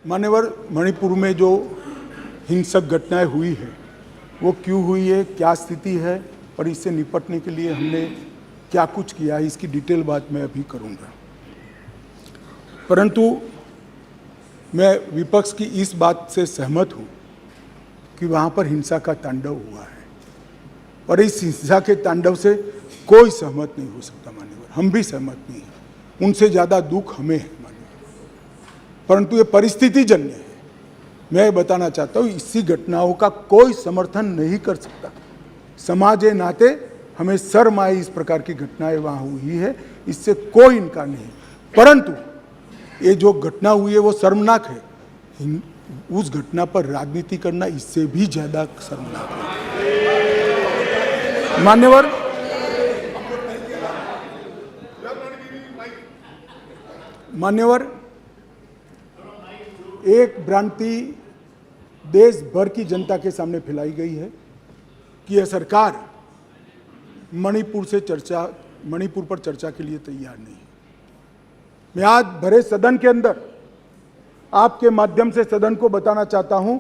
मान्यवर, मणिपुर में जो हिंसक घटनाएं हुई है वो क्यों हुई है, क्या स्थिति है और इससे निपटने के लिए हमने क्या कुछ किया है, इसकी डिटेल बात मैं अभी करूंगा। परंतु मैं विपक्ष की इस बात से सहमत हूं कि वहां पर हिंसा का तांडव हुआ है और इस हिंसा के तांडव से कोई सहमत नहीं हो सकता। मान्यवर, हम भी सहमत नहीं हैं, उनसे ज़्यादा दुख हमें है मान्यवर, परंतु ये परिस्थिति जन्य है। मैं बताना चाहता हूँ, इसी घटनाओं का कोई समर्थन नहीं कर सकता। समाज के नाते हमें शर्म आई, इस प्रकार की घटनाएं वहाँ हुई है, इससे कोई इनकार नहीं। परंतु ये जो घटना हुई है वो शर्मनाक है, उस घटना पर राजनीति करना इससे भी ज़्यादा शर्मनाक है। मान्यवर, एक भ्रांति देश भर की जनता के सामने फैलाई गई है कि यह सरकार मणिपुर पर चर्चा के लिए तैयार नहीं है। मैं आज भरे सदन के अंदर आपके माध्यम से सदन को बताना चाहता हूं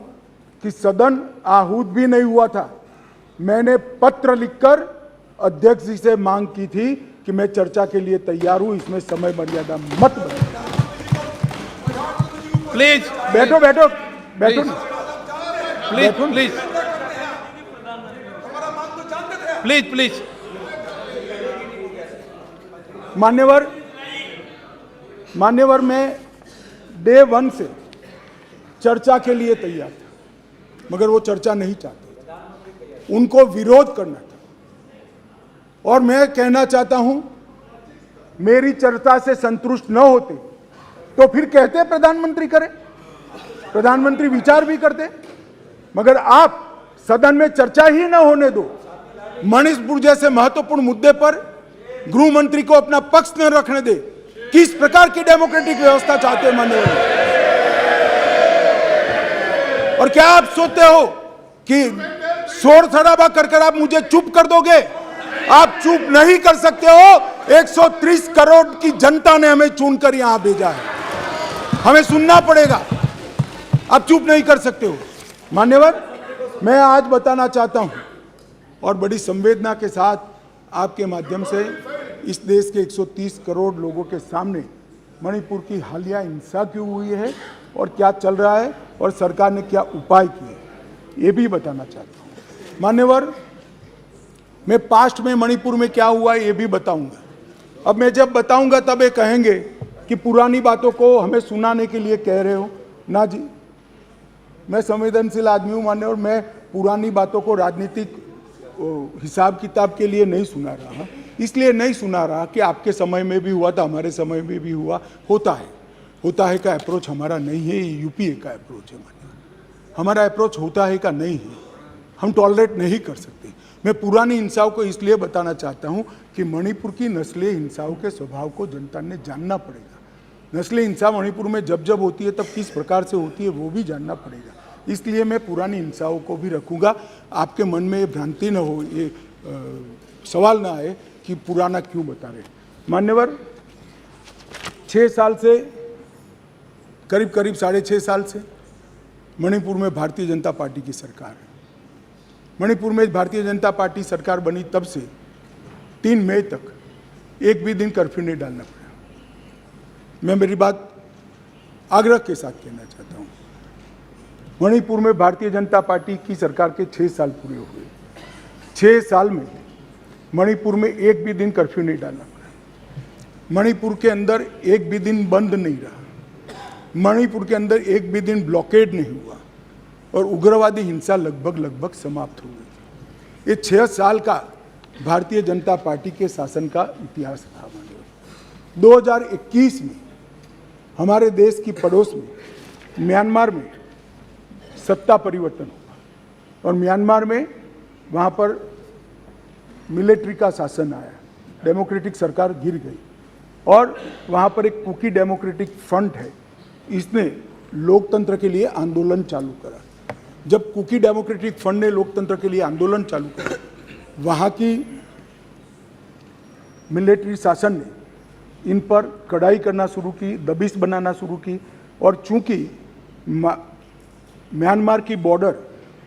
कि सदन आहूत भी नहीं हुआ था। मैंने पत्र लिखकर अध्यक्ष जी से मांग की थी कि मैं चर्चा के लिए तैयार हूं, इसमें समय मर्यादा मत बनाइए। प्लीज बैठो बैठो बैठो प्लीज प्लीज प्लीज प्लीज। मान्यवर, मैं डे 1 से चर्चा के लिए तैयार था, मगर वो चर्चा नहीं चाहते, उनको विरोध करना था। और मैं कहना चाहता हूं, मेरी चर्चा से संतुष्ट न होते तो फिर कहते प्रधानमंत्री करें, प्रधानमंत्री विचार भी करते, मगर आप सदन में चर्चा ही न होने दो। मणिपुर जैसे महत्वपूर्ण मुद्दे पर गृह मंत्री को अपना पक्ष न रखने दे। किस प्रकार की डेमोक्रेटिक व्यवस्था चाहते हैं माननीय? और क्या आप सोचते हो कि शोर शराबा कर आप मुझे चुप कर दोगे? आप चुप नहीं कर सकते हो। 130 करोड़ की जनता ने हमें चुनकर यहां भेजा है, हमें सुनना पड़ेगा। आप चुप नहीं कर सकते हो। मान्यवर, मैं आज बताना चाहता हूं और बड़ी संवेदना के साथ आपके माध्यम से इस देश के 130 करोड़ लोगों के सामने मणिपुर की हालिया हिंसा क्यों हुई है और क्या चल रहा है और सरकार ने क्या उपाय किए, ये भी बताना चाहता हूँ। मान्यवर, मैं पास्ट में मणिपुर में क्या हुआ ये भी बताऊंगा। अब मैं जब बताऊंगा तब ये कहेंगे कि पुरानी बातों को हमें सुनाने के लिए कह रहे हो। ना जी, मैं संवेदनशील आदमी हूँ मान्यवर, मैं पुरानी बातों को राजनीतिक हिसाब किताब के लिए नहीं सुना रहा। इसलिए नहीं सुना रहा कि आपके समय में भी हुआ था, हमारे समय में भी हुआ, होता है का अप्रोच हमारा नहीं है, ये यूपीए का अप्रोच है। हमारा अप्रोच होता है का नहीं है, हम टॉलरेट नहीं कर सकते। मैं पुरानी हिंसाओं को इसलिए बताना चाहता हूं कि मणिपुर की नस्लीय हिंसाओं के स्वभाव को जनता ने जानना पड़ेगा। नस्लीय हिंसा मणिपुर में जब जब होती है तब किस प्रकार से होती है वो भी जानना पड़ेगा। इसलिए मैं पुरानी हिंसाओं को भी रखूंगा। आपके मन में ये भ्रांति न हो, ये सवाल ना आए कि पुराना क्यों बता रहे। मान्यवर, 6 साल से करीब 6.5 साल से मणिपुर में भारतीय जनता पार्टी की सरकार है। मणिपुर में भारतीय जनता पार्टी सरकार बनी तब से 3 मई तक एक भी दिन कर्फ्यू नहीं डालना पड़ा। मैं मेरी बात आग्रह के साथ कहना चाहता हूँ, मणिपुर में भारतीय जनता पार्टी की सरकार के 6 साल पूरे हुए। 6 साल में मणिपुर में एक भी दिन कर्फ्यू नहीं डालना पड़ा। मणिपुर के अंदर एक भी दिन बंद नहीं रहा। मणिपुर के अंदर एक भी दिन ब्लॉकेड नहीं हुआ और उग्रवादी हिंसा लगभग समाप्त हो गई। ये 6 साल का भारतीय जनता पार्टी के शासन का इतिहास रहा। 2021 में हमारे देश की पड़ोस में म्यांमार में सत्ता परिवर्तन हुआ और म्यांमार में वहाँ पर मिलिट्री का शासन आया, डेमोक्रेटिक सरकार गिर गई और वहाँ पर एक कुकी डेमोक्रेटिक फ्रंट है, इसने लोकतंत्र के लिए आंदोलन चालू करा। जब कुकी डेमोक्रेटिक फ्रंट ने लोकतंत्र के लिए आंदोलन चालू करा, वहाँ की मिलिट्री शासन ने इन पर कड़ाई करना शुरू की, दबिश बनाना शुरू की और चूंकि म्यांमार की बॉर्डर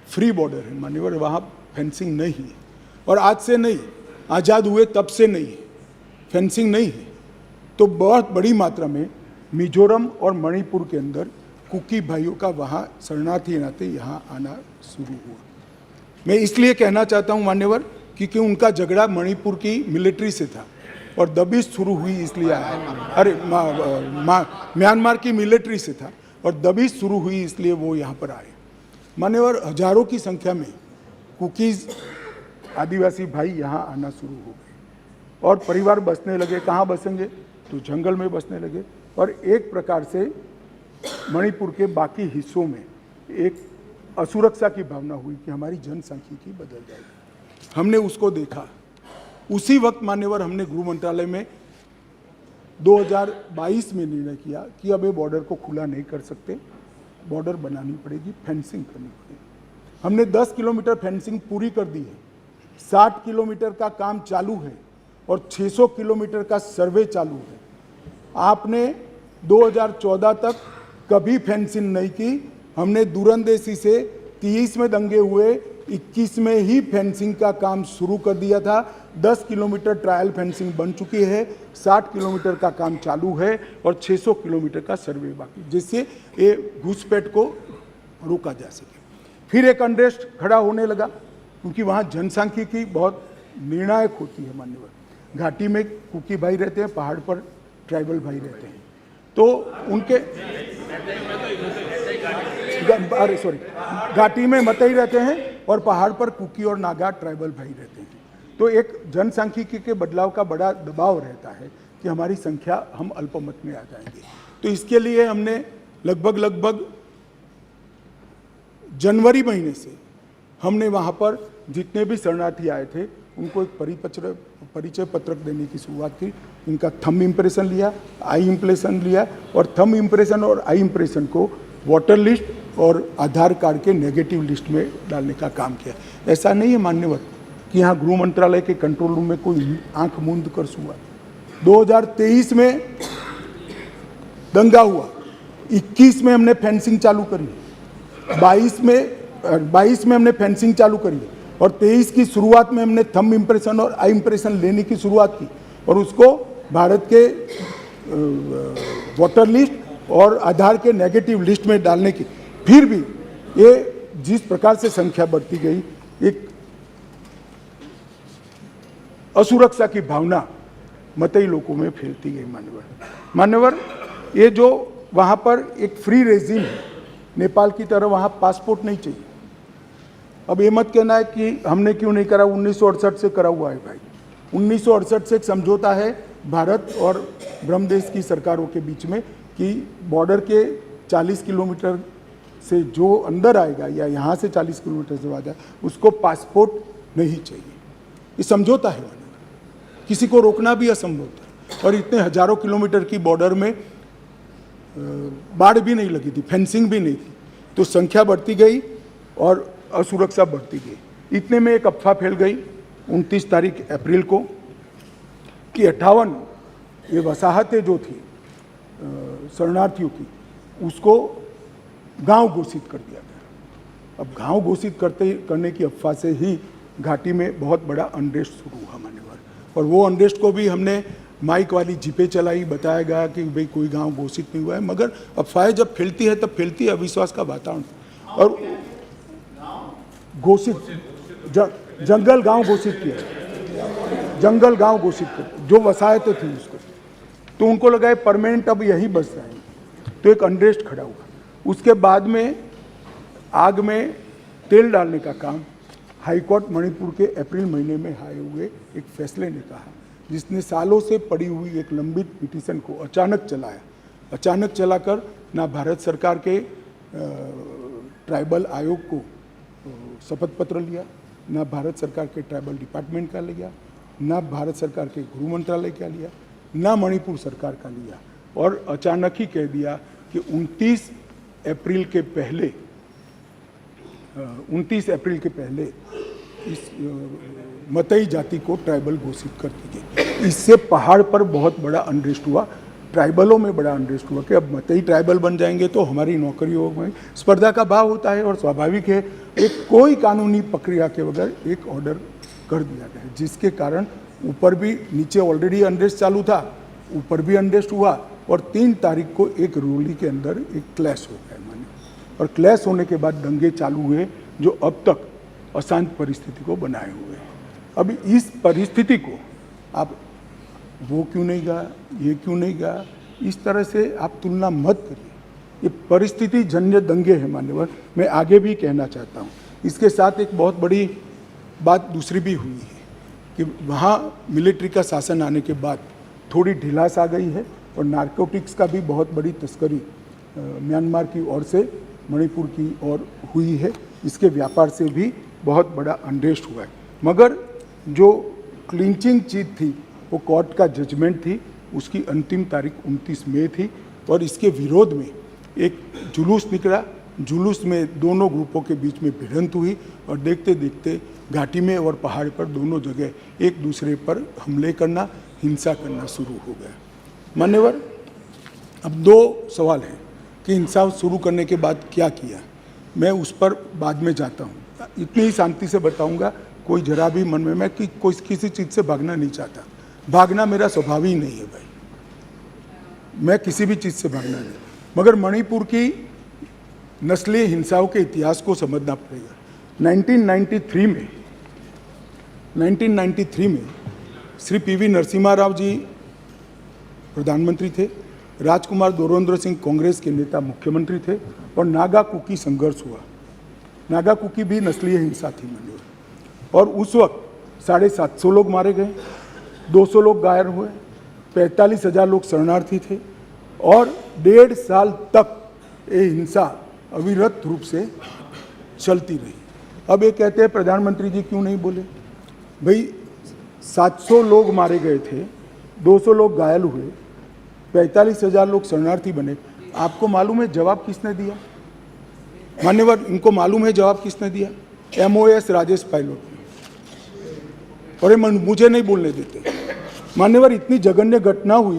फ्री बॉर्डर है मान्यवर, वहाँ फेंसिंग नहीं है और आज से नहीं, आज़ाद हुए तब से नहीं है, फेंसिंग नहीं है। तो बहुत बड़ी मात्रा में मिजोरम और मणिपुर के अंदर कुकी भाइयों का वहाँ शरणार्थी नाते यहाँ आना शुरू हुआ। मैं इसलिए कहना चाहता हूँ मान्यवर क्योंकि उनका झगड़ा मणिपुर की मिलिट्री से था और दबिश शुरू हुई इसलिए आया। अरे म्यांमार की मिलिट्री से था और दबिश शुरू हुई इसलिए वो यहाँ पर आए। मान्यवर हजारों की संख्या में कुकीज़ आदिवासी भाई यहाँ आना शुरू हो गए और परिवार बसने लगे। कहाँ बसेंगे? तो जंगल में बसने लगे और एक प्रकार से मणिपुर के बाकी हिस्सों में एक असुरक्षा की भावना हुई कि हमारी जनसांख्यिकी बदल जाएगी। हमने उसको देखा। उसी वक्त मान्यवर हमने गृह मंत्रालय में 2022 में निर्णय किया कि अब ये बॉर्डर को खुला नहीं कर सकते, बॉर्डर बनानी पड़ेगी, फेंसिंग करनी पड़ेगी। हमने 10 किलोमीटर फेंसिंग पूरी कर दी है, 60 किलोमीटर का काम चालू है और 600 किलोमीटर का सर्वे चालू है। आपने 2014 तक कभी फेंसिंग नहीं की। हमने दूरंदेशी से 30 में दंगे हुए, 21 में ही फेंसिंग का काम शुरू कर दिया था। 10 किलोमीटर ट्रायल फेंसिंग बन चुकी है, 60 किलोमीटर का काम चालू है और 600 किलोमीटर का सर्वे बाकी, जिससे ये घुसपैठ को रोका जा सके। फिर एक अनरेस्ट खड़ा होने लगा क्योंकि वहाँ जनसांख्यिकी बहुत निर्णायक होती है मान्यवर। घाटी में कुकी भाई रहते हैं, पहाड़ पर ट्राइबल भाई रहते हैं, तो उनके घाटी में मतई रहते हैं और पहाड़ पर कुकी और नागा ट्राइबल भाई रहते हैं। तो एक जनसांख्यिकी के बदलाव का बड़ा दबाव रहता है कि हमारी संख्या, हम अल्पमत में आ जाएंगे। तो इसके लिए हमने लगभग जनवरी महीने से हमने वहाँ पर जितने भी शरणार्थी आए थे उनको एक परिचय पत्रक देने की शुरुआत की। उनका थंब इम्प्रेशन लिया, आई इम्प्रेशन लिया और थंब इम्प्रेशन और आई इम्प्रेशन को वोटर लिस्ट और आधार कार्ड के नेगेटिव लिस्ट में डालने का काम किया। ऐसा नहीं है मान्यवर कि यहाँ गृह मंत्रालय के कंट्रोल रूम में कोई आंख मूंद कर सुआ। 2023 में दंगा हुआ, 21 में हमने फेंसिंग चालू करी, 22 में हमने फेंसिंग चालू करी और 23 की शुरुआत में हमने थंब इम्प्रेशन और आई इम्प्रेशन लेने की शुरुआत की और उसको भारत के वोटर लिस्ट और आधार के नेगेटिव लिस्ट में डालने की। फिर भी ये जिस प्रकार से संख्या बढ़ती गई, एक असुरक्षा की भावना मतई लोगों में फैलती गई मान्यवर। ये जो वहाँ पर एक फ्री रेजिम है, नेपाल की तरह वहाँ पासपोर्ट नहीं चाहिए। अब ये मत कहना है कि हमने क्यों नहीं करा, 1968 से करा हुआ है भाई। 1968 से एक समझौता है भारत और ब्रह्मदेश की सरकारों के बीच में कि बॉर्डर के 40 किलोमीटर से जो अंदर आएगा या यहाँ से 40 किलोमीटर से आ जाए उसको पासपोर्ट नहीं चाहिए। ये समझौता है, किसी को रोकना भी असंभव था। और इतने हजारों किलोमीटर की बॉर्डर में बाढ़ भी नहीं लगी थी, फेंसिंग भी नहीं थी, तो संख्या बढ़ती गई और असुरक्षा बढ़ती गई। इतने में एक अफवाह फैल गई 29 तारीख अप्रैल को कि 58 ये वसाहतें जो थी शरणार्थियों की, उसको गांव घोषित कर दिया गया। अब गांव घोषित करने की अफवाह से ही घाटी में बहुत बड़ा अनरेस्ट शुरू हुआ मान्यवर। और वो अनरेस्ट को भी हमने माइक वाली जीपे चलाई, बताया गया कि भाई कोई गांव घोषित नहीं हुआ है, मगर अफवाहें जब फैलती है तब फैलती है अविश्वास का वातावरण। और घोषित जंगल गांव घोषित किया, जंगल गांव घोषित किया, जो वसाहतें थी उसको, तो उनको लगा परमानेंट अब यही बस जाएंगे, तो एक अनरेस्ट खड़ा हुआ। उसके बाद में आग में तेल डालने का काम हाईकोर्ट मणिपुर के अप्रैल महीने में आए हुए एक फैसले ने कहा, जिसने सालों से पड़ी हुई एक लंबित पिटीशन को अचानक चलाया। अचानक चलाकर ना भारत सरकार के ट्राइबल आयोग को शपथ पत्र लिया, ना भारत सरकार के ट्राइबल डिपार्टमेंट का लिया, ना भारत सरकार के गृह मंत्रालय का लिया, ना मणिपुर सरकार का लिया, और अचानक ही कह दिया कि 29 अप्रैल के पहले इस मतई जाति को ट्राइबल घोषित कर दी गई। इससे पहाड़ पर बहुत बड़ा अनरेस्ट हुआ ट्राइबलों में बड़ा अनरेस्ट हुआ कि अब मतई ट्राइबल बन जाएंगे तो हमारी नौकरी हो गई। स्पर्धा का भाव होता है और स्वाभाविक है, एक कोई कानूनी प्रक्रिया के बगैर एक ऑर्डर कर दिया गया, जिसके कारण ऊपर भी नीचे ऑलरेडी अनरेस्ट चालू था, ऊपर भी अनरेस्ट हुआ और 3 तारीख को एक रोली के अंदर एक क्लैश हो गया माने, और क्लैश होने के बाद दंगे चालू हुए जो अब तक अशांत परिस्थिति को बनाए हुए हैं। अब इस परिस्थिति को आप वो क्यों नहीं गया, ये क्यों नहीं गया, इस तरह से आप तुलना मत करिए। ये परिस्थिति जन्य दंगे हैं मान्यवर। मैं आगे भी कहना चाहता हूँ, इसके साथ एक बहुत बड़ी बात दूसरी भी हुई है कि वहाँ मिलिट्री का शासन आने के बाद थोड़ी ढिलास आ गई है और नारकोटिक्स का भी बहुत बड़ी तस्करी म्यांमार की ओर से मणिपुर की ओर हुई है। इसके व्यापार से भी बहुत बड़ा अनरेस्ट हुआ है। मगर जो क्लिंचिंग चीज़ थी वो कोर्ट का जजमेंट थी, उसकी अंतिम तारीख 29 मई थी और इसके विरोध में एक जुलूस निकला। जुलूस में दोनों ग्रुपों के बीच में भिड़ंत हुई और देखते देखते घाटी में और पहाड़ पर दोनों जगह एक दूसरे पर हमले करना, हिंसा करना शुरू हो गया। मान्यवर, अब 2 सवाल हैं कि हिंसा शुरू करने के बाद क्या किया, मैं उस पर बाद में जाता हूँ। इतनी ही शांति से बताऊँगा, कोई जरा भी मन में मैं कि कोई किसी चीज़ से भागना नहीं चाहता। भागना मेरा स्वभाव ही नहीं है भाई, मैं किसी भी चीज़ से भागना नहीं। मगर मणिपुर की नस्लीय हिंसाओं के इतिहास को समझना पड़ेगा। 1993 में श्री पीवी नरसिम्हा राव जी प्रधानमंत्री थे, राजकुमार दोरेंद्र सिंह कांग्रेस के नेता मुख्यमंत्री थे और नागा कुकी संघर्ष हुआ। नागा कुकी भी नस्लीय हिंसा थी मंडोर, और उस वक्त 750 लोग मारे गए, 200 लोग घायल हुए, 45,000 लोग शरणार्थी थे और 1.5 साल तक ये हिंसा अविरत रूप से चलती रही। अब ये कहते हैं प्रधानमंत्री जी क्यों नहीं बोले? भाई 700 लोग मारे गए थे, 200 लोग घायल हुए, 45,000 लोग शरणार्थी बने। आपको मालूम है जवाब किसने दिया? मान्यवर, इनको मालूम है जवाब किसने दिया? MOS राजेश पायलट ने। और ये मुझे नहीं बोलने देते। मान्यवर, इतनी जघन्य घटना हुई,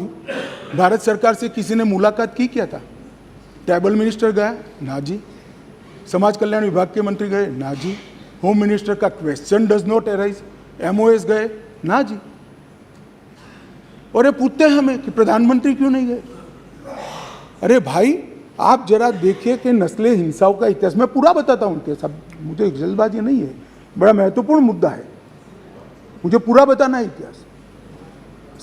भारत सरकार से किसी ने मुलाकात की क्या था? ट्राइबल मिनिस्टर गया? ना जी। समाज कल्याण विभाग के मंत्री गए? ना जी। होम मिनिस्टर का question does not arise. MOS गए? ना जी। और ये पूछते हैं हमें कि प्रधानमंत्री क्यों नहीं गए? अरे भाई, आप जरा देखिए कि नस्लीय हिंसाओं का इतिहास, मैं पूरा बताता हूँ इतिहास, सब मुझे जल्दबाजी नहीं है, बड़ा महत्वपूर्ण मुद्दा है, मुझे पूरा बताना है इतिहास।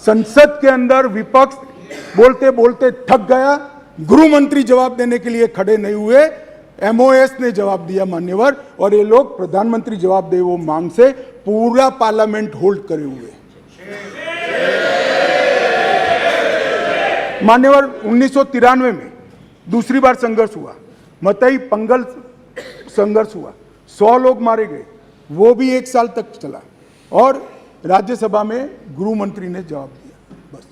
संसद के अंदर विपक्ष बोलते बोलते थक गया, गृह मंत्री जवाब देने के लिए खड़े नहीं हुए, MOS ने जवाब दिया मान्यवर, और ये लोग प्रधानमंत्री जवाब दे वो मांग से पूरा पार्लियामेंट होल्ड करे हुए। मान्यवर, 1993 में दूसरी बार संघर्ष हुआ, मतई पंगल संघर्ष हुआ, 100 लोग मारे गए, वो भी 1 साल तक चला और राज्यसभा में गृह मंत्री ने जवाब दिया, बस,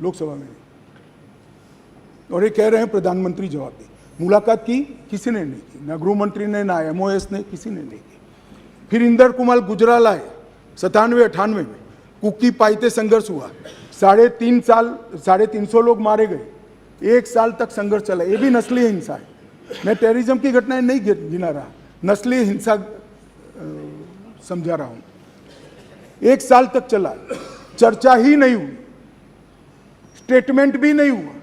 लोकसभा में नहीं। और ये कह रहे हैं प्रधानमंत्री जवाब दे। मुलाकात की? किसी ने नहीं की, ना गृह मंत्री ने, ना MOS ने, किसी ने नहीं की। फिर इंदर कुमार गुजराल आए 97-98 में, कुकी पाइते संघर्ष हुआ, 350 लोग मारे गए, 1 साल तक संघर्ष चला। ये भी नस्लीय हिंसा है। मैं टेररिज्म की घटनाएं नहीं गिना रहा, नस्लीय हिंसा समझा रहा हूं। 1 साल तक चला, चर्चा ही नहीं हुई, स्टेटमेंट भी नहीं हुआ,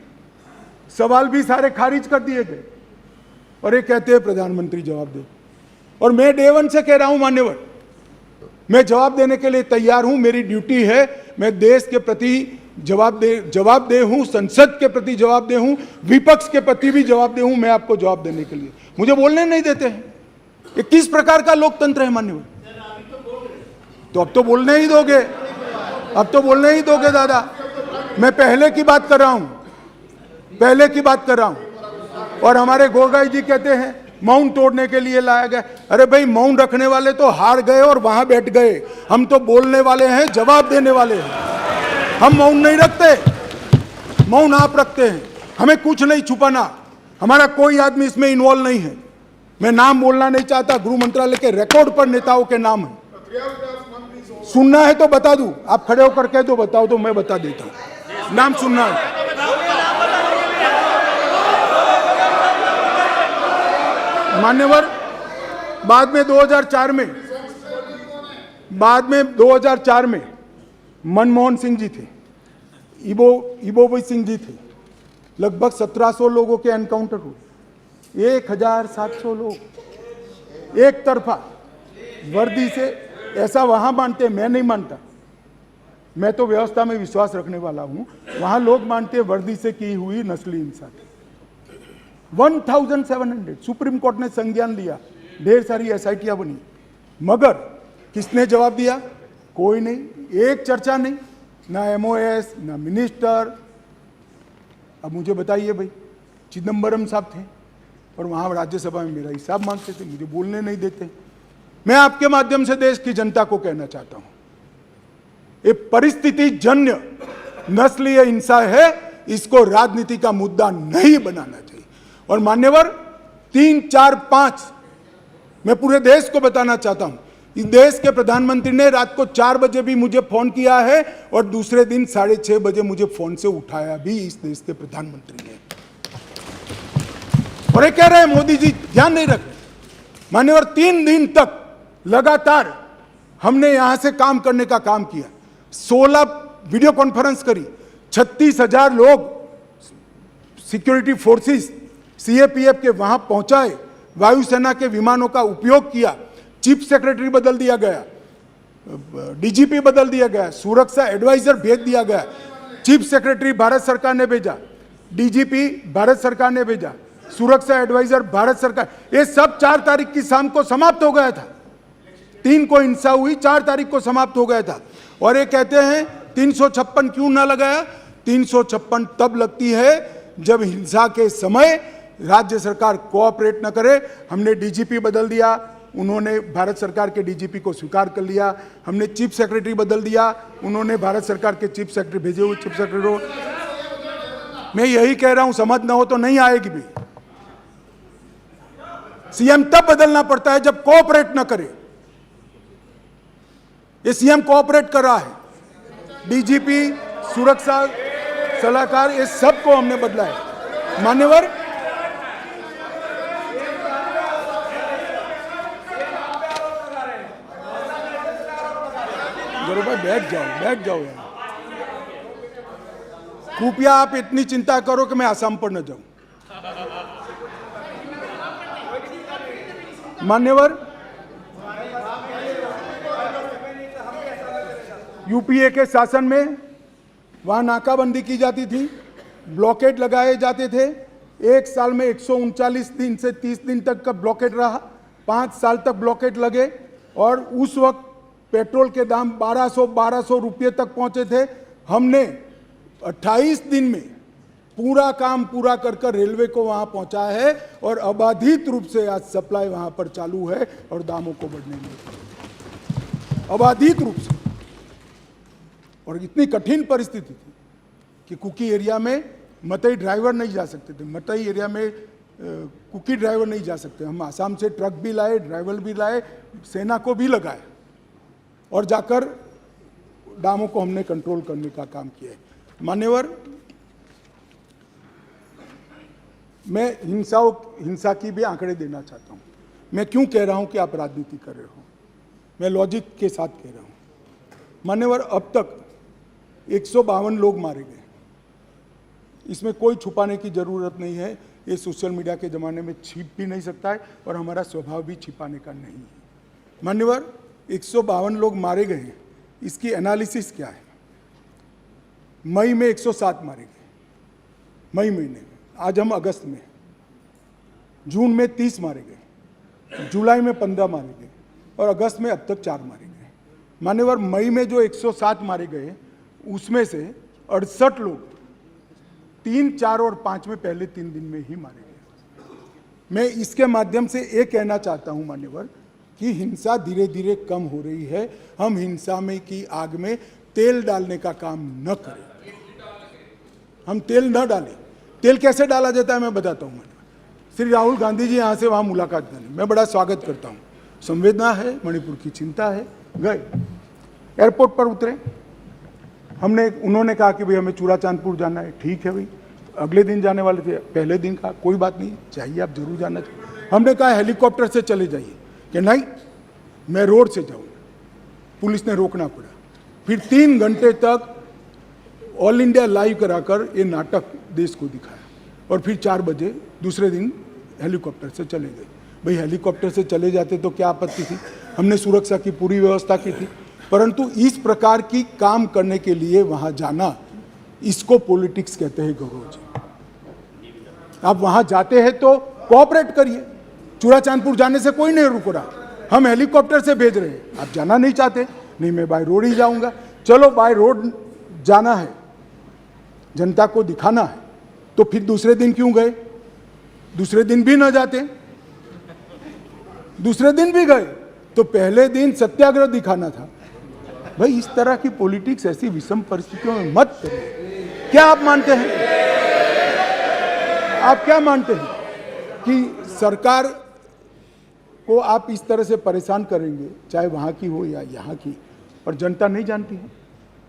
सवाल भी सारे खारिज कर दिए गए और ये कहते हैं प्रधानमंत्री जवाब दे। और मैं डे 1 से कह रहा हूं मान्यवर, मैं जवाब देने के लिए तैयार हूं, मेरी ड्यूटी है, मैं देश के प्रति जवाब दे हूं, संसद के प्रति जवाब दे हूं, विपक्ष के प्रति भी जवाब दे हूं, मैं आपको जवाब देने के लिए। मुझे बोलने नहीं देते हैं। ये किस प्रकार का लोकतंत्र है मान्यवर? तो अब तो बोलने ही दोगे, अब तो बोलने ही दोगे दादा। मैं पहले की बात कर रहा हूं, पहले की बात कर रहा हूं। और हमारे गोगाई जी कहते हैं मौन तोड़ने के लिए लाया गया। अरे भाई, मौन रखने वाले तो हार गए और वहां बैठ गए, हम तो बोलने वाले हैं, जवाब देने वाले हैं। हम मौन नहीं रखते, मौन आप रखते हैं। हमें कुछ नहीं छुपाना, हमारा कोई आदमी इसमें इन्वॉल्व नहीं है। मैं नाम बोलना नहीं चाहता, गृह मंत्रालय के रिकॉर्ड पर नेताओं के नाम है। सुनना है तो बता दूं, आप खड़े होकर कह दो बताओ तो मैं बता देता हूं। नाम सुनना है मान्यवर, बाद में 2004 में मनमोहन सिंह जी थे, इबोबी सिंह जी थे, लगभग 1700 लोगों के एनकाउंटर हुए, 1700 लोग एक तरफा वर्दी से। ऐसा वहां मानते हैं, मैं नहीं मानता, मैं तो व्यवस्था में विश्वास रखने वाला हूं। वहां लोग मानते हैं वर्दी से की हुई नस्ली हिंसा थी। 1700 सुप्रीम कोर्ट ने संज्ञान लिया, ढेर सारी एसआईटियां बनी, मगर किसने जवाब दिया? कोई नहीं, एक चर्चा नहीं, ना एमओएस ना मिनिस्टर। अब मुझे बताइए भाई, चिदम्बरम साहब थे और वहां राज्यसभा में मेरा हिसाब मांगते थे, मुझे बोलने नहीं देते। मैं आपके माध्यम से देश की जनता को कहना चाहता हूं, ये परिस्थिति जन्य नस्लीय हिंसा है, इसको राजनीति का मुद्दा नहीं बनाना चाहिए। और मान्यवर 3, 4, 5 मैं पूरे देश को बताना चाहता हूं, इस देश के प्रधानमंत्री ने रात को 4 बजे भी मुझे फोन किया है और दूसरे दिन 6:30 बजे मुझे फोन से उठाया भी इस देश के प्रधानमंत्री ने। और ये कह रहे हैं मोदी जी ध्यान नहीं रख रहे। मान्यवर 3 दिन तक लगातार हमने यहां से काम करने का काम किया, 16 वीडियो कॉन्फ्रेंस करी, 36,000 लोग सिक्योरिटी फोर्सेस सीएपीएफ के वहां पहुंचाए, वायुसेना के विमानों का उपयोग किया, चीफ सेक्रेटरी बदल दिया गया, डीजीपी बदल दिया गया, सुरक्षा एडवाइजर भेज दिया गया, चीफ सेक्रेटरी भारत सरकार ने भेजा, डीजीपी भारत सरकार ने भेजा, सुरक्षा एडवाइजर भारत सरकार। ये सब 4 तारीख की शाम को समाप्त हो गया था। 3 को हिंसा हुई, 4 तारीख को समाप्त हो गया था। और ये कहते हैं 356 क्यों ना लगाया? 356 तब लगती है जब हिंसा के समय राज्य सरकार कोऑपरेट न करे। हमने डीजीपी बदल दिया, उन्होंने भारत सरकार के डीजीपी को स्वीकार कर लिया। हमने चीफ सेक्रेटरी बदल दिया, उन्होंने भारत सरकार के चीफ सेक्रेटरी भेजे हुए चीफ सेक्रेटरी को। मैं यही कह रहा हूं, समझ ना हो तो नहीं आएगी भी। सीएम तब बदलना पड़ता है जब कोऑपरेट न करे। ये सीएम कोऑपरेट कर रहा है, डीजीपी, सुरक्षा सलाहकार, ये सबको हमने बदला है। मान्यवर भाई बैठ जाओ यार, कृपया आप इतनी चिंता करो कि मैं आसाम पर न जाऊं। मान्यवर यूपीए के शासन में वहां नाकाबंदी की जाती थी, ब्लॉकेड लगाए जाते थे। 1 साल में 139 दिन से 30 दिन तक का ब्लॉकेड रहा, 5 साल तक ब्लॉकेड लगे और उस वक्त पेट्रोल के दाम 1200 रुपये तक पहुंचे थे। हमने 28 दिन में पूरा काम पूरा कर रेलवे को वहां पहुंचा है और अबाधित रूप से आज सप्लाई वहां पर चालू है और दामों को बढ़ने लगे, अबाधित रूप से। और इतनी कठिन परिस्थिति थी कि कुकी एरिया में मतई ड्राइवर नहीं जा सकते थे, मतई एरिया में कुकी ड्राइवर नहीं जा सकते। हम आसाम से ट्रक भी लाए, ड्राइवर भी लाए, सेना को भी लगाए और जाकर दामों को हमने कंट्रोल करने का काम किया है। मान्यवर मैं हिंसा की भी आंकड़े देना चाहता हूं। मैं क्यों कह रहा हूं कि आप राजनीति कर रहे हो, मैं लॉजिक के साथ कह रहा हूं। मान्यवर अब तक 152 लोग मारे गए, इसमें कोई छुपाने की जरूरत नहीं है। ये सोशल मीडिया के ज़माने में छिप भी नहीं सकता है और हमारा स्वभाव भी छिपाने का नहीं है। मान्यवर 152 लोग मारे गए हैं, इसकी एनालिसिस क्या है? मई में 107 मारे गए, मई महीने में। आज हम अगस्त में, जून में 30 मारे गए, जुलाई में 15 मारे गए और अगस्त में अब तक 4 मारे गए। मान्यवर मई में जो 107 मारे गए उसमें से 68 लोग 3, 4 और 5 में पहले 3 दिन में ही मारे गए। मैं इसके माध्यम से ये कहना चाहता हूं मान्यवर कि हिंसा धीरे धीरे कम हो रही है। हम हिंसा में की आग में तेल डालने का काम न करें, हम तेल न डालें। तेल कैसे डाला जाता है मैं बताता हूं। श्री राहुल गांधी जी यहाँ से वहाँ मुलाकात करें, मैं बड़ा स्वागत करता हूँ। संवेदना है, मणिपुर की चिंता है। गए एयरपोर्ट पर उतरे, उन्होंने कहा कि भाई हमें चूड़ाचांदपुर जाना है। ठीक है भाई, अगले दिन जाने वाले थे, पहले दिन कहा कोई बात नहीं, चाहिए आप जरूर जाना चाहिए। हमने कहा हेलीकॉप्टर से चले जाइए, कि नहीं मैं रोड से जाऊंगा। पुलिस ने रोकना पड़ा। फिर 3 घंटे तक ऑल इंडिया लाइव कराकर ये नाटक देश को दिखाया और फिर 4 बजे दूसरे दिन हेलीकॉप्टर से चले गए। भाई हेलीकॉप्टर से चले जाते तो क्या आपत्ति थी, हमने सुरक्षा की पूरी व्यवस्था की थी, परंतु इस प्रकार की काम करने के लिए वहां जाना, इसको पॉलिटिक्स कहते हैं गौरव जी। आप वहां जाते हैं तो कोऑपरेट करिए। चूड़ाचांदपुर जाने से कोई नहीं रुक रहा, हम हेलीकॉप्टर से भेज रहे हैं, आप जाना नहीं चाहते, नहीं मैं बाय रोड ही जाऊंगा। चलो बाय रोड जाना है, जनता को दिखाना है, तो फिर दूसरे दिन क्यों गए? दूसरे दिन भी न जाते, दूसरे दिन भी गए तो पहले दिन सत्याग्रह दिखाना था। भाई इस तरह की पॉलिटिक्स ऐसी विषम परिस्थितियों में मत करिए। क्या आप मानते हैं, आप क्या मानते हैं कि सरकार को आप इस तरह से परेशान करेंगे, चाहे वहां की हो या यहाँ की, और जनता नहीं जानती है?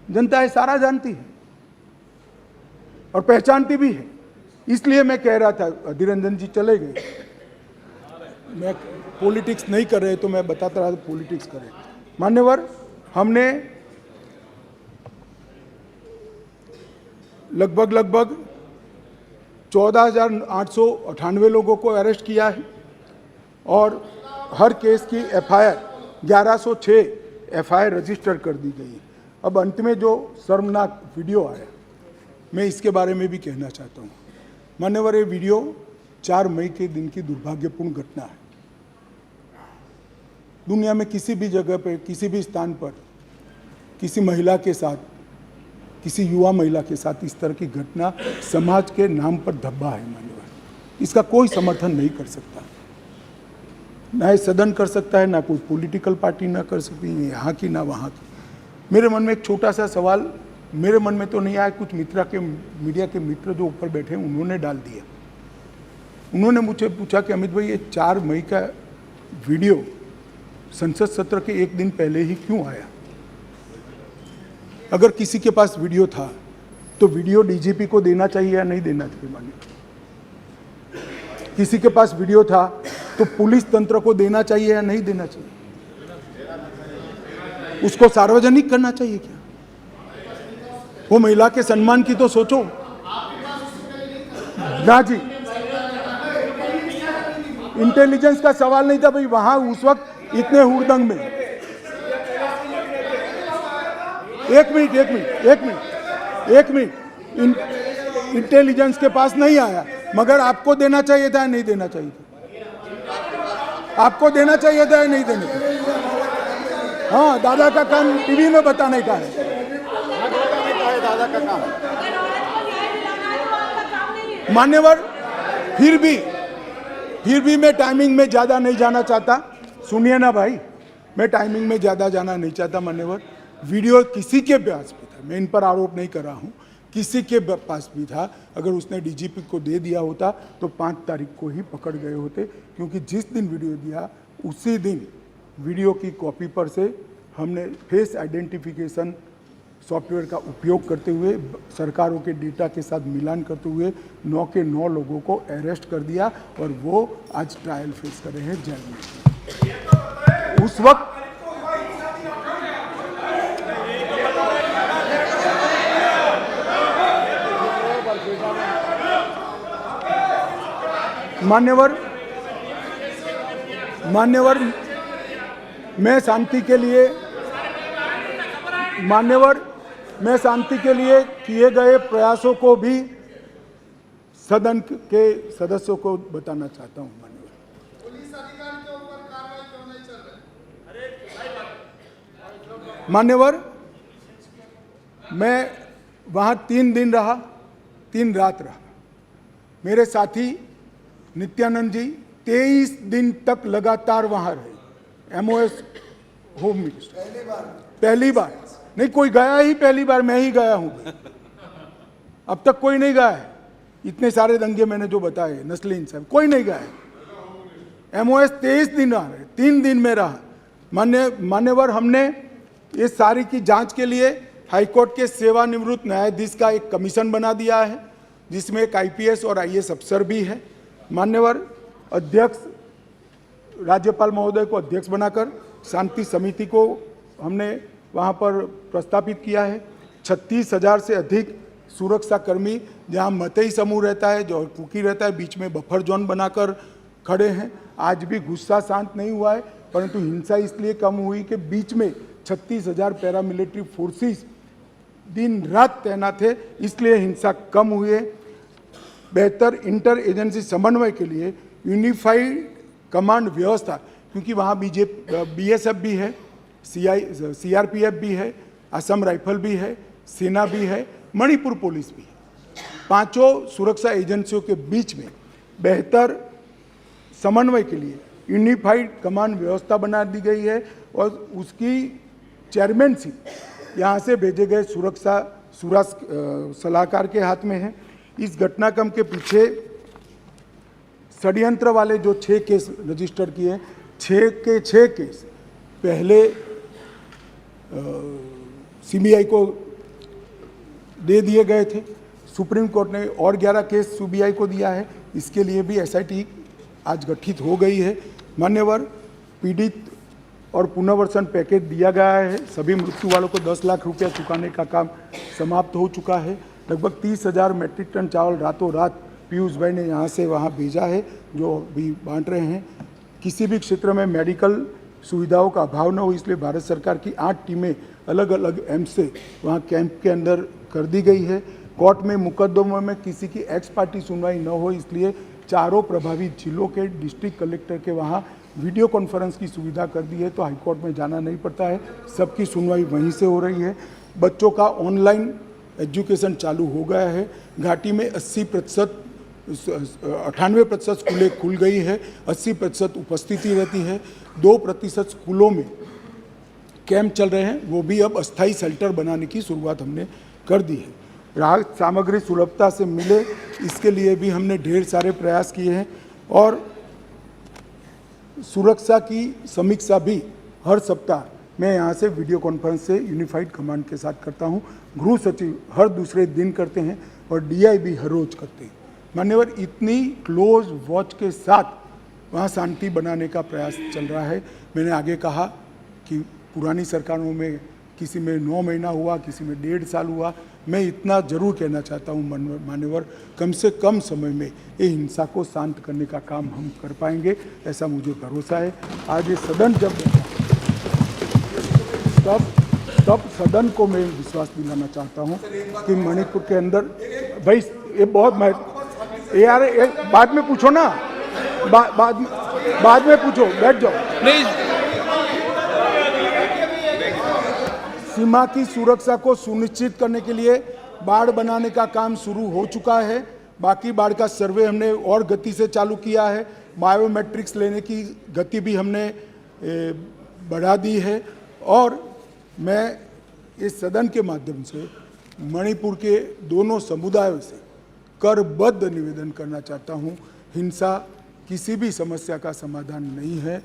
जनता ये सारा जानती है और पहचानती भी है। इसलिए मैं कह रहा था, अधीर रंजन जी चले गए, मैं पॉलिटिक्स नहीं कर रहे तो मैं बताता रहा पॉलिटिक्स कर रहे। मान्यवर, हमने लगभग 14,898 लोगों को अरेस्ट किया है और हर केस की FIR 1106 FIR रजिस्टर कर दी गई है। अब अंत में जो शर्मनाक वीडियो आया, मैं इसके बारे में भी कहना चाहता हूँ। मान्यवर, ये वीडियो 4 मई के दिन की दुर्भाग्यपूर्ण घटना है। दुनिया में किसी भी जगह पर, किसी भी स्थान पर, किसी महिला के साथ, किसी युवा महिला के साथ इस तरह की घटना समाज के नाम पर धब्बा है। मान्यवर, इसका कोई समर्थन नहीं कर सकता, ना ये सदन कर सकता है, ना कोई पॉलिटिकल पार्टी ना कर सकती है, यहाँ की ना वहाँ की। मेरे मन में एक छोटा सा सवाल, मेरे मन में तो नहीं आया, कुछ मीडिया के मित्र जो ऊपर बैठे हैं उन्होंने डाल दिया। उन्होंने मुझे पूछा कि अमित भाई ये 4 मई का वीडियो संसद सत्र के 1 दिन पहले ही क्यों आया? अगर किसी के पास वीडियो था तो वीडियो DGP को देना चाहिए या नहीं देना चाहिए? मानिए किसी के पास वीडियो था तो पुलिस तंत्र को देना चाहिए या नहीं देना चाहिए? उसको सार्वजनिक करना चाहिए क्या? वो महिला के सम्मान की तो सोचो ना जी। इंटेलिजेंस का सवाल नहीं था भाई, वहां उस वक्त इतने हुड़दंग में। एक मिनट, इंटेलिजेंस के पास नहीं आया, मगर आपको देना चाहिए था या नहीं देना चाहिए था? आपको देना चाहिए था या नहीं देना चाहिए? हाँ, दादा का काम टीवी में बताने का है। दादा का काम। मान्यवर, फिर भी मैं टाइमिंग में ज्यादा नहीं जाना चाहता। सुनिए ना भाई, मैं टाइमिंग में ज्यादा जाना नहीं चाहता। मान्यवर, वीडियो किसी के पास भी था, मैं इन पर आरोप नहीं कर रहा हूं, किसी के पास भी था। अगर उसने DGP को दे दिया होता तो 5 तारीख को ही पकड़ गए होते, क्योंकि जिस दिन वीडियो दिया उसी दिन वीडियो की कॉपी पर से हमने फेस आइडेंटिफिकेशन सॉफ्टवेयर का उपयोग करते हुए, सरकारों के डेटा के साथ मिलान करते हुए 9 के 9 लोगों को अरेस्ट कर दिया और वो आज ट्रायल फेस कर रहे हैं जेल में। उस वक्त मान्यवर, मैं शांति के लिए किए गए प्रयासों को भी सदन के सदस्यों को बताना चाहता हूं। पुलिस अधिकारी के ऊपर कार्रवाई क्यों नहीं चल रही? मान्यवर, मैं वहां 3 दिन रहा, 3 रात रहा। मेरे साथी नित्यानंद जी 23 दिन तक लगातार वहां रहे। MOS होम मिनिस्टर पहली बार नहीं, कोई गया ही पहली बार, मैं ही गया हूं। अब तक कोई नहीं गया है। इतने सारे दंगे मैंने जो बताए, नस्ली इंसाफ, कोई नहीं गया है। MOS 23 दिन रहा है, 3 दिन में रहा। मान्यवर, हमने ये सारी की जांच के लिए हाईकोर्ट के सेवानिवृत्त न्यायाधीश का एक कमीशन बना दिया है, जिसमें एक IPS और IAS अफसर भी है। मान्यवर, अध्यक्ष राज्यपाल महोदय को अध्यक्ष बनाकर शांति समिति को हमने वहाँ पर प्रस्तापित किया है। 36,000 से अधिक सुरक्षा कर्मी जहाँ मतई समूह रहता है, जो कुकी रहता है, बीच में बफर जोन बनाकर खड़े हैं। आज भी गुस्सा शांत नहीं हुआ है, परंतु हिंसा इसलिए कम हुई कि बीच में 36,000 पैरामिलिट्री फोर्सेस दिन रात तैनात है, इसलिए हिंसा कम हुई है। बेहतर इंटर एजेंसी समन्वय के लिए यूनिफाइड कमांड व्यवस्था, क्योंकि वहाँ BSF भी है, CRPF भी है, असम राइफल भी है, सेना भी है, मणिपुर पुलिस भी है। पांचों सुरक्षा एजेंसियों के बीच में बेहतर समन्वय के लिए यूनिफाइड कमांड व्यवस्था बना दी गई है और उसकी चेयरमैनशिप यहाँ से भेजे गए सुरक्षा सलाहकार के हाथ में है। इस घटनाक्रम के पीछे षड्यंत्र वाले जो 6 केस रजिस्टर किए, 6 के 6 केस पहले CBI को दे दिए गए थे। सुप्रीम कोर्ट ने और 11 केस CBI को दिया है। इसके लिए भी SIT आज गठित हो गई है। मान्यवर, पीड़ित और पुनर्वसन पैकेज दिया गया है। सभी मृत्यु वालों को 10 लाख रुपया चुकाने का काम समाप्त हो चुका है। लगभग 30,000 मैट्रिक टन चावल रातों रात पीयूष भाई ने यहाँ से वहाँ भेजा है, जो अभी बांट रहे हैं। किसी भी क्षेत्र में मेडिकल सुविधाओं का अभाव न हो, इसलिए भारत सरकार की 8 टीमें अलग अलग एम्स से वहाँ कैंप के अंदर कर दी गई है। कोर्ट में मुकदमों में किसी की एक्स पार्टी सुनवाई न हो, इसलिए चारों प्रभावित जिलों के डिस्ट्रिक्ट कलेक्टर के वहाँ वीडियो कॉन्फ्रेंस की सुविधा कर दी है, तो हाईकोर्ट में जाना नहीं पड़ता है, सबकी सुनवाई वहीं से हो रही है। बच्चों का ऑनलाइन एजुकेशन चालू हो गया है। घाटी में 98% स्कूलें खुल गई है, 80% उपस्थिति रहती है। 2% स्कूलों में कैंप चल रहे हैं, वो भी अब अस्थायी शेल्टर बनाने की शुरुआत हमने कर दी है। राहत सामग्री सुलभता से मिले, इसके लिए भी हमने ढेर सारे प्रयास किए हैं और सुरक्षा की समीक्षा भी हर सप्ताह मैं यहाँ से वीडियो कॉन्फ्रेंस से यूनिफाइड कमांड के साथ करता हूँ। गृह सचिव हर दूसरे दिन करते हैं और DI भी हर रोज करते हैं। मान्यवर, इतनी क्लोज वॉच के साथ वहाँ शांति बनाने का प्रयास चल रहा है। मैंने आगे कहा कि पुरानी सरकारों में किसी में 9 महीना हुआ, किसी में 1.5 साल हुआ। मैं इतना जरूर कहना चाहता हूँ मान्यवर, कम से कम समय में ये हिंसा को शांत करने का काम हम कर पाएंगे, ऐसा मुझे भरोसा है। आज ये सदन जब तब सदन को मैं विश्वास दिलाना चाहता हूँ कि मणिपुर के अंदर भाई ये बहुत यार बाद में पूछो ना, बाद में पूछो, बैठ जाओ प्लीज। सीमा की सुरक्षा को सुनिश्चित करने के लिए बाड़ बनाने का काम शुरू हो चुका है। बाकी बाड़ का सर्वे हमने और गति से चालू किया है। बायोमेट्रिक्स लेने की गति भी हमने बढ़ा दी है और मैं इस सदन के माध्यम से मणिपुर के दोनों समुदायों से करबद्ध निवेदन करना चाहता हूँ, हिंसा किसी भी समस्या का समाधान नहीं है।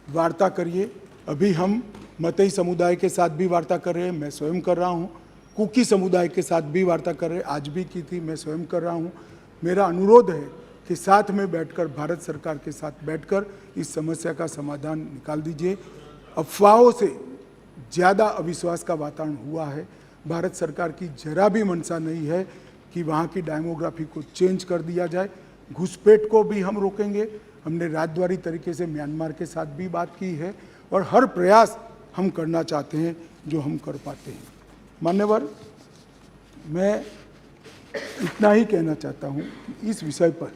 वार्ता करिए। अभी हम मतई समुदाय के साथ भी वार्ता कर रहे हैं, मैं स्वयं कर रहा हूँ। कुकी समुदाय के साथ भी वार्ता कर रहे हैं, आज भी की थी, मैं स्वयं कर रहा हूँ। मेरा अनुरोध है कि साथ में बैठकर, भारत सरकार के साथ बैठकर इस समस्या का समाधान निकाल दीजिए। अफवाहों से ज़्यादा अविश्वास का वातावरण हुआ है। भारत सरकार की जरा भी मंशा नहीं है कि वहाँ की डेमोग्राफी को चेंज कर दिया जाए। घुसपैठ को भी हम रोकेंगे। हमने राजद्वारी तरीके से म्यांमार के साथ भी बात की है और हर प्रयास हम करना चाहते हैं जो हम कर पाते हैं। मान्यवर, मैं इतना ही कहना चाहता हूँ कि इस विषय पर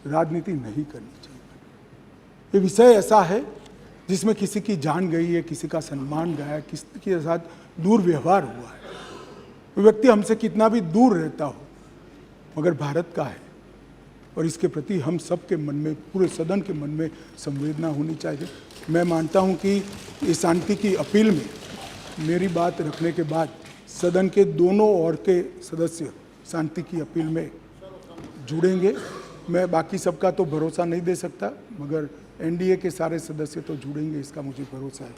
राजनीति नहीं करनी चाहिए। ये विषय ऐसा है जिसमें किसी की जान गई है, किसी का सम्मान गया है, किसी के साथ दुर्व्यवहार हुआ है। वो व्यक्ति हमसे कितना भी दूर रहता हो, मगर भारत का है और इसके प्रति हम सब के मन में, पूरे सदन के मन में संवेदना होनी चाहिए। मैं मानता हूं कि इस शांति की अपील में मेरी बात रखने के बाद सदन के दोनों ओर के सदस्य शांति की अपील में जुड़ेंगे। मैं बाकी सबका तो भरोसा नहीं दे सकता, मगर NDA के सारे सदस्य तो जुड़ेंगे, इसका मुझे भरोसा है।